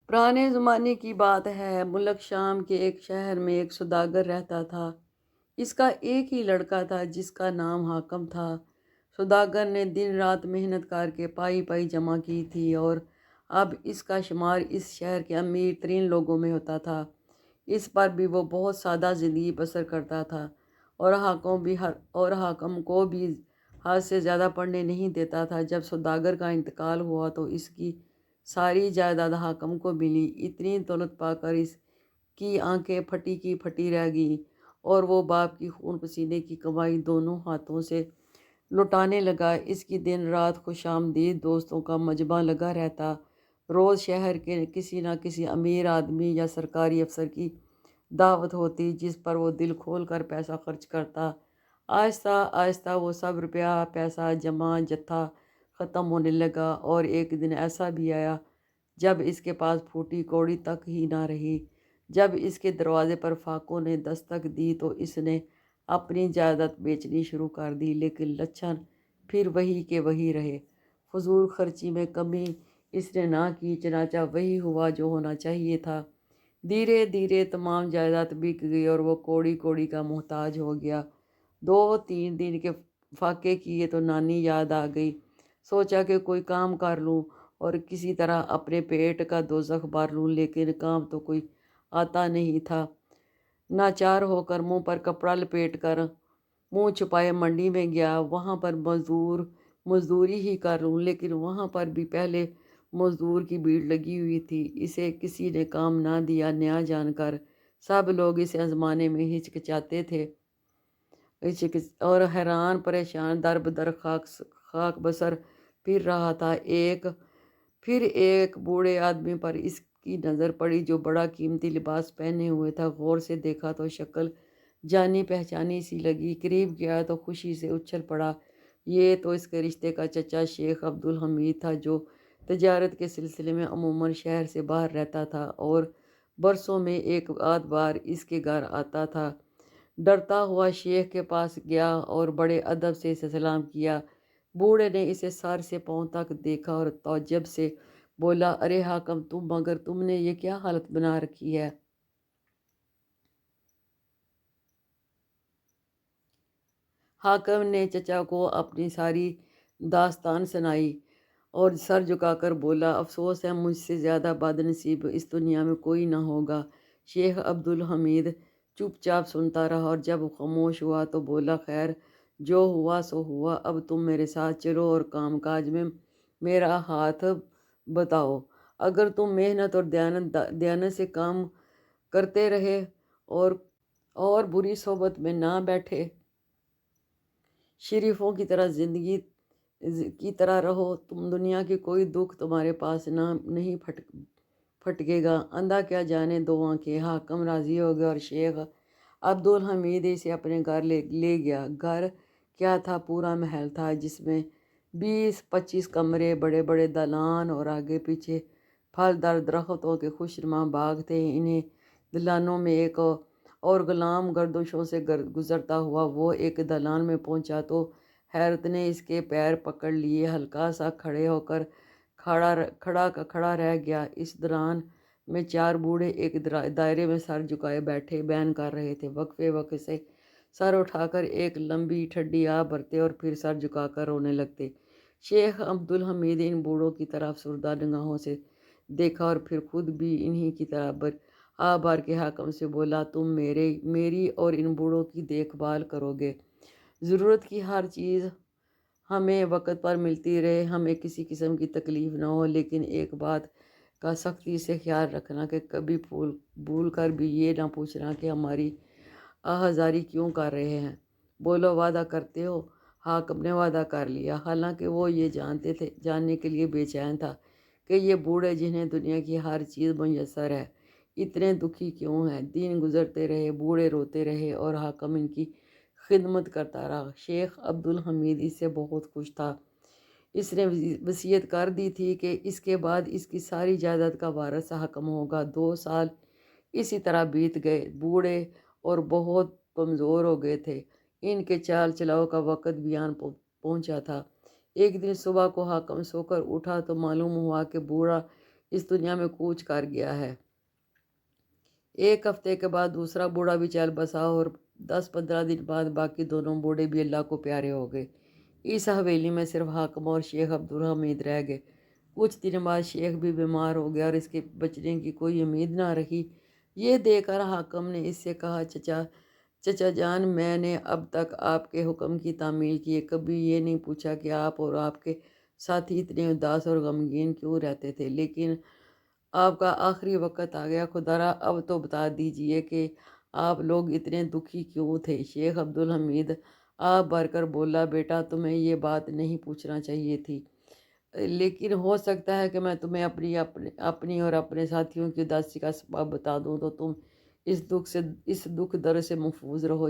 پرانے زمانے کی بات ہے، ملک شام کے ایک شہر میں ایک سوداگر رہتا تھا۔ اس کا ایک ہی لڑکا تھا جس کا نام حاکم تھا۔ سوداگر نے دن رات محنت کر کے پائی پائی جمع کی تھی اور اب اس کا شمار اس شہر کے امیر ترین لوگوں میں ہوتا تھا۔ اس پر بھی وہ بہت سادہ زندگی بسر کرتا تھا اور حاکم کو بھی حد سے زیادہ پڑھنے نہیں دیتا تھا۔ جب سوداگر کا انتقال ہوا تو اس کی ساری جائیداد حاکم کو ملی۔ اتنی دولت پا کر اس کی آنکھیں پھٹی کی پھٹی رہ گئیں اور وہ باپ کی خون پسینے کی کمائی دونوں ہاتھوں سے لٹانے لگا۔ اس کی دن رات خوش آمدید دوستوں کا مجمع لگا رہتا۔ روز شہر کے کسی نہ کسی امیر آدمی یا سرکاری افسر کی دعوت ہوتی جس پر وہ دل کھول کر پیسہ خرچ کرتا۔ آہستہ آہستہ وہ سب روپیہ پیسہ جمع جتھا ختم ہونے لگا اور ایک دن ایسا بھی آیا جب اس کے پاس پھوٹی کوڑی تک ہی نہ رہی۔ جب اس کے دروازے پر فاقوں نے دستک دی تو اس نے اپنی جائیداد بیچنی شروع کر دی، لیکن لچھن پھر وہی کے وہی رہے۔ فضول خرچی میں کمی اس نے نہ کی، چنانچہ وہی ہوا جو ہونا چاہیے تھا۔ دھیرے دھیرے تمام جائیداد بک گئی اور وہ کوڑی کوڑی کا محتاج ہو گیا۔ 2-3 دن کے فاقے کیے تو نانی یاد آ گئی۔ سوچا کہ کوئی کام کر لوں اور کسی طرح اپنے پیٹ کا دوزخ بھر لوں، لیکن کام تو کوئی آتا نہیں تھا۔ ناچار ہو کر منہ پر کپڑا لپیٹ کر منہ چھپائے منڈی میں گیا، وہاں پر مزدوری ہی کر لوں، لیکن وہاں پر بھی پہلے مزدور کی بھیڑ لگی ہوئی تھی۔ اسے کسی نے کام نہ دیا، نیا جان کر سب لوگ اسے آزمانے میں ہچکچاتے تھے اور حیران پریشان در بدر خاک بسر پھر رہا تھا۔ پھر ایک بوڑھے آدمی پر اس کی نظر پڑی جو بڑا قیمتی لباس پہنے ہوئے تھا۔ غور سے دیکھا تو شکل جانی پہچانی سی لگی۔ قریب گیا تو خوشی سے اچھل پڑا۔ یہ تو اس کے رشتے کا چچا شیخ عبدالحمید تھا جو تجارت کے سلسلے میں عموماً شہر سے باہر رہتا تھا اور برسوں میں ایک آدھ بار اس کے گھر آتا تھا۔ ڈرتا ہوا شیخ کے پاس گیا اور بڑے ادب سے اسے سلام کیا۔ بوڑھے نے اسے سر سے پاؤں تک دیکھا اور تعجب سے بولا، ارے حاکم مگر تم نے یہ کیا حالت بنا رکھی ہے؟ حاکم نے چچا کو اپنی ساری داستان سنائی اور سر جھکا کر بولا، افسوس ہے مجھ سے زیادہ بد نصیب اس دنیا میں کوئی نہ ہوگا۔ شیخ عبدالحمید چپ چاپ سنتا رہا اور جب خاموش ہوا تو بولا، خیر جو ہوا سو ہوا، اب تم میرے ساتھ چلو اور کام کاج میں میرا ہاتھ بتاؤ۔ اگر تم محنت اور دیانت سے کام کرتے رہے اور بری صحبت میں نہ بیٹھے، شریفوں کی طرح زندگی کی طرح رہو، تم دنیا کی کوئی دکھ تمہارے پاس نہیں پھٹکے گا۔ اندھا کیا جانے دو آنکھیں۔ حاکم راضی ہو گیا اور شیخ عبدالحمید اسے اپنے گھر لے گیا۔ گھر کیا تھا، پورا محل تھا جس میں 20-25 کمرے، بڑے بڑے دالان اور آگے پیچھے پھلدار درختوں کے خوشنما باغ تھے۔ انہیں دالانوں میں ایک اور غلام گردشوں سے گزرتا ہوا وہ ایک دالان میں پہنچا تو حیرت نے اس کے پیر پکڑ لیے۔ ہلکا سا کھڑے ہو کر کھڑا رہ گیا۔ اس دالان میں 4 بوڑھے ایک دائرے میں سر جھکائے بیٹھے بیان کر رہے تھے۔ وقفے وقفے سے سر اٹھا کر ایک لمبی ٹھڈی آہ بھرتے اور پھر سر جھکا کر رونے لگتے۔ شیخ عبدالحمید ان بوڑھوں کی طرف افسردہ نگاہوں سے دیکھا اور پھر خود بھی انہی کی طرح آہ بھر کے حاکم سے بولا، تم میری اور ان بوڑھوں کی دیکھ بھال کرو گے، ضرورت کی ہر چیز ہمیں وقت پر ملتی رہے، ہمیں کسی قسم کی تکلیف نہ ہو، لیکن ایک بات کا سختی سے خیال رکھنا کہ کبھی بھول کر بھی یہ نہ پوچھنا کہ ہماری آہذاری کیوں کر رہے ہیں۔ بولو وعدہ کرتے ہو؟ حاکم نے وعدہ کر لیا، حالانکہ وہ یہ جاننے کے لیے بے چین تھا کہ یہ بوڑھے جنہیں دنیا کی ہر چیز میسر ہے اتنے دکھی کیوں ہیں۔ دن گزرتے رہے، بوڑھے روتے رہے اور حاکم ان کی خدمت کرتا رہا۔ شیخ عبدالحمید اس سے بہت خوش تھا۔ اس نے وصیت کر دی تھی کہ اس کے بعد اس کی ساری جائیداد کا وارث حاکم ہوگا۔ 2 سال اسی طرح بیت گئے۔ بوڑھے اور بہت کمزور ہو گئے تھے۔ ان کے چال چلاؤ کا وقت بھی آن پہنچا تھا۔ ایک دن صبح کو حاکم سو کر اٹھا تو معلوم ہوا کہ بوڑھا اس دنیا میں کوچ کر گیا ہے۔ ایک ہفتے کے بعد دوسرا بوڑھا بھی چل بسا اور 10-15 دن بعد باقی دونوں بوڑھے بھی اللہ کو پیارے ہو گئے۔ اس حویلی میں صرف حاکم اور شیخ عبدالحمید رہ گئے۔ کچھ دن بعد شیخ بھی بیمار ہو گیا اور اس کے بچنے کی کوئی امید نہ رہی۔ یہ دیکھ کر حاکم نے اس سے کہا، چچا جان، میں نے اب تک آپ کے حکم کی تعمیل کی ہے، کبھی یہ نہیں پوچھا کہ آپ اور آپ کے ساتھی اتنے اداس اور غمگین کیوں رہتے تھے، لیکن آپ کا آخری وقت آ گیا، خدارا اب تو بتا دیجئے کہ آپ لوگ اتنے دکھی کیوں تھے۔ شیخ عبدالحمید آپ بھر کر بولا، بیٹا تمہیں یہ بات نہیں پوچھنا چاہیے تھی، لیکن ہو سکتا ہے کہ میں تمہیں اپنی اور اپنے ساتھیوں کی اداسی کا سبب بتا دوں تو تم اس دکھ درد سے محفوظ رہو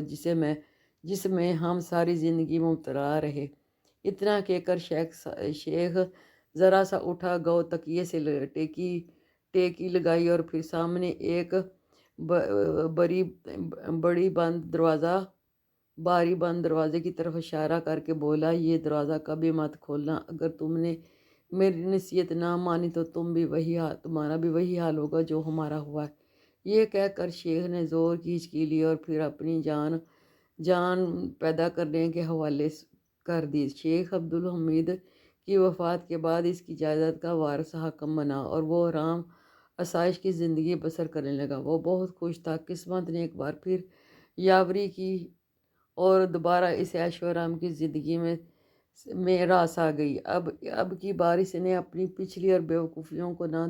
جس میں ہم ساری زندگی مبتلا رہے۔ اتنا کہہ کر شیخ ذرا سا اٹھا، گو تکیے سے ٹیکی لگائی اور پھر سامنے ایک باری بند دروازے کی طرف اشارہ کر کے بولا، یہ دروازہ کبھی مت کھولنا، اگر تم نے میری نصیحت نہ مانی تو تمہارا بھی وہی حال ہوگا جو ہمارا ہوا ہے۔ یہ کہہ کر شیخ نے زور کی ہچکی لی اور پھر اپنی جان پیدا کرنے کے حوالے کر دی۔ شیخ عبدالحمید کی وفات کے بعد اس کی جائیداد کا وارث حاکم بنا اور وہ آرام آسائش کی زندگی بسر کرنے لگا۔ وہ بہت خوش تھا۔ قسمت نے ایک بار پھر یاوری کی اور دوبارہ اس عیش و آرام کی زندگی میں راس آ گئی۔ اب کی بار اس نے اپنی پچھلی اور بیوقوفیوں کو نہ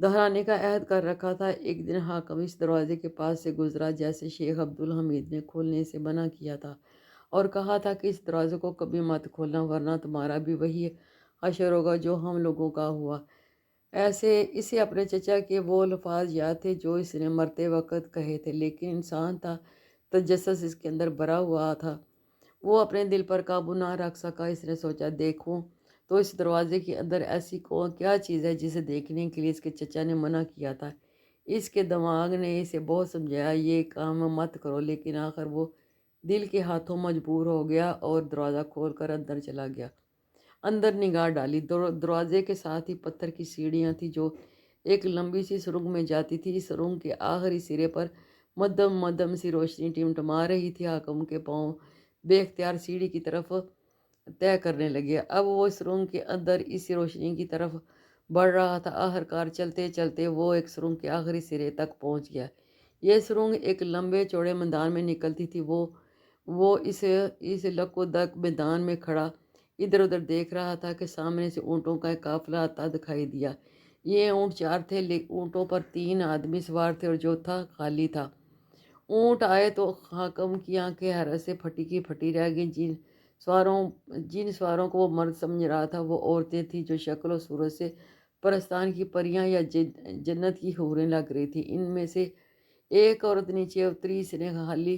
دہرانے کا عہد کر رکھا تھا۔ ایک دن حاکم اس دروازے کے پاس سے گزرا جیسے شیخ عبدالحمید نے کھولنے سے منع کیا تھا اور کہا تھا کہ اس دروازے کو کبھی مت کھولنا ورنہ تمہارا بھی وہی حشر ہوگا جو ہم لوگوں کا ہوا۔ اسے اپنے چچا کے وہ الفاظ یاد تھے جو اس نے مرتے وقت کہے تھے، لیکن انسان تھا، تجسس اس کے اندر بھرا ہوا تھا، وہ اپنے دل پر قابو نہ رکھ سکا۔ اس نے سوچا، دیکھوں تو اس دروازے کے اندر ایسی کیا چیز ہے جسے دیکھنے کے لیے اس کے چچا نے منع کیا تھا۔ اس کے دماغ نے اسے بہت سمجھایا یہ کام مت کرو، لیکن آخر وہ دل کے ہاتھوں مجبور ہو گیا اور دروازہ کھول کر اندر چلا گیا۔ اندر نگاہ ڈالی، دروازے کے ساتھ ہی پتھر کی سیڑھیاں تھیں جو ایک لمبی سی سرنگ میں جاتی تھی۔ اس سرنگ کے آخری سرے پر مدھم سی روشنی ٹمٹما رہی تھی۔ حاکم کے پاؤں بے اختیار سیڑھی کی طرف طے کرنے لگے۔ اب وہ سرنگ کے اندر اس روشنی کی طرف بڑھ رہا تھا۔ آخرکار چلتے چلتے وہ ایک سرنگ کے آخری سرے تک پہنچ گیا۔ یہ سرنگ ایک لمبے چوڑے میدان میں نکلتی تھی۔ وہ اس لک و دک میدان میں کھڑا ادھر ادھر دیکھ رہا تھا کہ سامنے سے اونٹوں کا ایک قافلہ آتا دکھائی دیا۔ یہ اونٹ 4 تھے، اونٹوں پر 3 آدمی سوار تھے اور جو تھا خالی تھا۔ اونٹ آئے تو حاکم کی آنکھیں حیرت سے پھٹی کی پھٹی رہ گئیں۔ جن سواروں کو وہ مرد سمجھ رہا تھا وہ عورتیں تھیں جو شکل و صورت سے پرستان کی پریاں یا جنت کی حوریں لگ رہی تھیں۔ ان میں سے ایک عورت نیچے اتری، اس نے خالی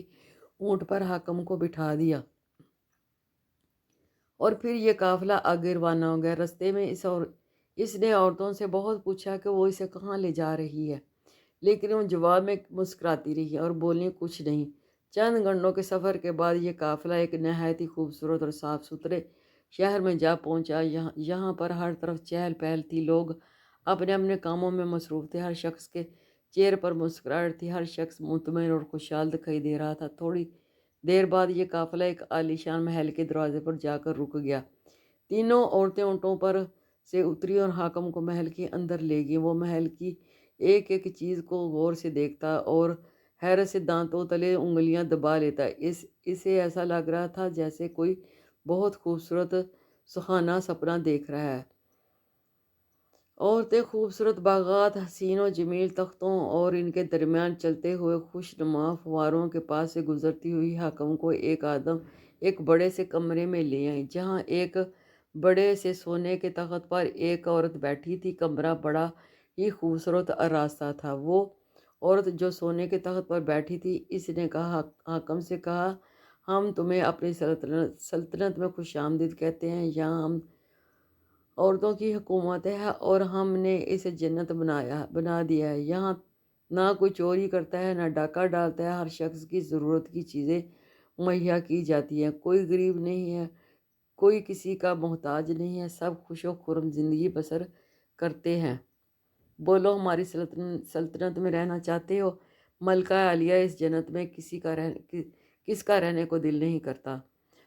اونٹ پر حاکم کو بٹھا دیا اور پھر یہ قافلہ آگے روانہ ہو گیا۔ رستے میں اس نے عورتوں سے بہت پوچھا کہ وہ اسے کہاں لے جا رہی ہے، لیکن وہ جواب میں مسکراتی رہی اور بولی کچھ نہیں۔ چند گھنٹوں کے سفر کے بعد یہ قافلہ ایک نہایت ہی خوبصورت اور صاف ستھرے شہر میں جا پہنچا۔ یہاں پر ہر طرف چہل پہل تھی، لوگ اپنے اپنے کاموں میں مصروف تھے، ہر شخص کے چہرے پر مسکراہٹ تھی، ہر شخص مطمئن اور خوشحال دکھائی دے رہا تھا۔ تھوڑی دیر بعد یہ قافلہ ایک عالیشان محل کے دروازے پر جا کر رک گیا۔ تینوں عورتیں اونٹوں پر سے اتری اور حاکم کو محل کے اندر لے گئیں۔ وہ محل کی ایک ایک چیز کو غور سے دیکھتا اور حیرت سے دانتوں تلے انگلیاں دبا لیتا۔ اسے ایسا لگ رہا تھا جیسے کوئی بہت خوبصورت سہانا سپنا دیکھ رہا ہے۔ عورتیں خوبصورت باغات، حسین و جمیل تختوں اور ان کے درمیان چلتے ہوئے خوش نما فواروں کے پاس سے گزرتی ہوئی حاکم کو ایک بڑے سے کمرے میں لے آئیں، جہاں ایک بڑے سے سونے کے تخت پر ایک عورت بیٹھی تھی۔ کمرہ بڑا ہی خوبصورت آراستہ تھا۔ وہ عورت جو سونے کے تخت پر بیٹھی تھی، اس نے حاکم سے کہا، ہم تمہیں اپنی سلطنت میں خوش آمدید کہتے ہیں۔ یہاں ہم عورتوں کی حکومت ہے اور ہم نے اسے جنت بنا دیا ہے۔ یہاں نہ کوئی چوری کرتا ہے، نہ ڈاکہ ڈالتا ہے، ہر شخص کی ضرورت کی چیزیں مہیا کی جاتی ہیں، کوئی غریب نہیں ہے، کوئی کسی کا محتاج نہیں ہے، سب خوش و خرم زندگی بسر کرتے ہیں، بولو ہماری سلطنت میں رہنا چاہتے ہو؟ ملکہ عالیہ، اس جنت میں کس کا رہنے کو دل نہیں کرتا؟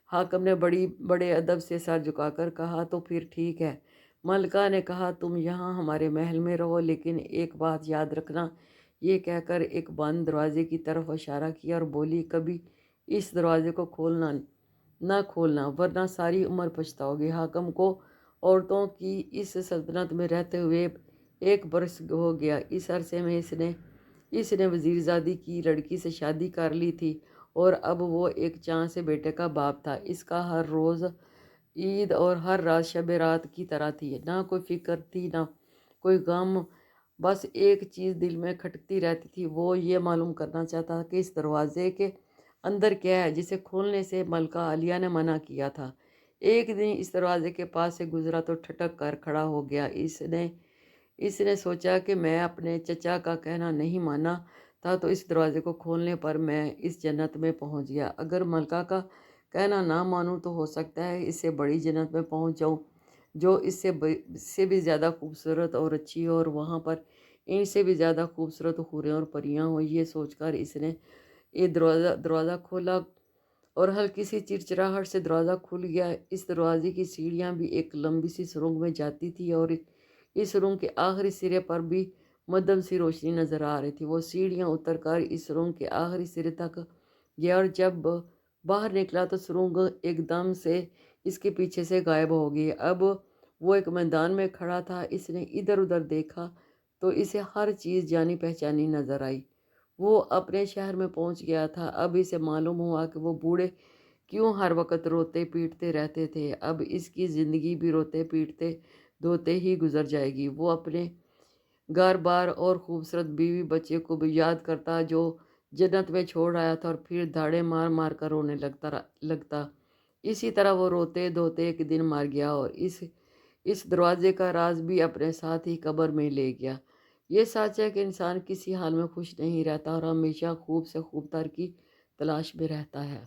حاکم نے بڑے ادب سے سر جھکا کر کہا، تو پھر ٹھیک ہے۔ ملکہ نے کہا، تم یہاں ہمارے محل میں رہو، لیکن ایک بات یاد رکھنا۔ یہ کہہ کر ایک بند دروازے کی طرف اشارہ کیا اور بولی، کبھی اس دروازے کو نہ کھولنا، ورنہ ساری عمر پچھتاؤ گے۔ حاکم کو عورتوں کی اس سلطنت میں رہتے ہوئے 1 برس ہو گیا۔ اس عرصے میں اس نے وزیرزادی کی لڑکی سے شادی کر لی تھی اور اب وہ ایک چاند سے بیٹے کا باپ تھا۔ اس کا ہر روز عید اور ہر رات شب رات کی طرح تھی، نہ کوئی فکر تھی نہ کوئی غم، بس ایک چیز دل میں کھٹکتی رہتی تھی، وہ یہ معلوم کرنا چاہتا تھا کہ اس دروازے کے اندر کیا ہے جسے کھولنے سے ملکہ عالیہ نے منع کیا تھا۔ ایک دن اس دروازے کے پاس سے گزرا تو ٹھٹک کر کھڑا ہو گیا۔ اس نے سوچا کہ میں اپنے چچا کا کہنا نہیں مانا تھا تو اس دروازے کو کھولنے پر میں اس جنت میں پہنچ گیا۔ اگر ملکہ کا کہنا نہ مانوں تو ہو سکتا ہے اس سے بڑی جنت میں پہنچ جاؤں، جو اس سے بھی زیادہ خوبصورت اور اچھی ہو، اور وہاں پر ان سے بھی زیادہ خوبصورت حوریں اور پریاں ہوں۔ یہ سوچ کر اس نے یہ دروازہ کھولا اور ہلکی سی چرچراہٹ سے دروازہ کھل گیا۔ اس دروازے کی سیڑھیاں بھی ایک لمبی سی سرنگ میں جاتی تھی اور اس سرنگ کے آخری سرے پر بھی مدھم سی روشنی نظر آ رہی تھی۔ وہ سیڑھیاں اتر کر اس سرنگ کے آخری سرے تک گیا اور جب باہر نکلا تو سرنگ ایک دم سے اس کے پیچھے سے غائب ہو گئی۔ اب وہ ایک میدان میں کھڑا تھا۔ اس نے ادھر ادھر دیکھا تو اسے ہر چیز جانی پہچانی نظر آئی۔ وہ اپنے شہر میں پہنچ گیا تھا۔ اب اسے معلوم ہوا کہ وہ بوڑھے کیوں ہر وقت روتے پیٹتے رہتے تھے۔ اب اس کی زندگی بھی روتے پیٹتے دھوتے ہی گزر جائے گی۔ وہ اپنے گھر بار اور خوبصورت بیوی بچے کو بھی یاد کرتا جو جنت میں چھوڑ آیا تھا، اور پھر دھاڑے مار مار کر رونے لگتا۔ اسی طرح وہ روتے دھوتے ایک دن مر گیا اور اس دروازے کا راز بھی اپنے ساتھ ہی قبر میں لے گیا۔ یہ سچ ہے کہ انسان کسی حال میں خوش نہیں رہتا اور ہمیشہ خوب سے خوب تر کی تلاش میں رہتا ہے۔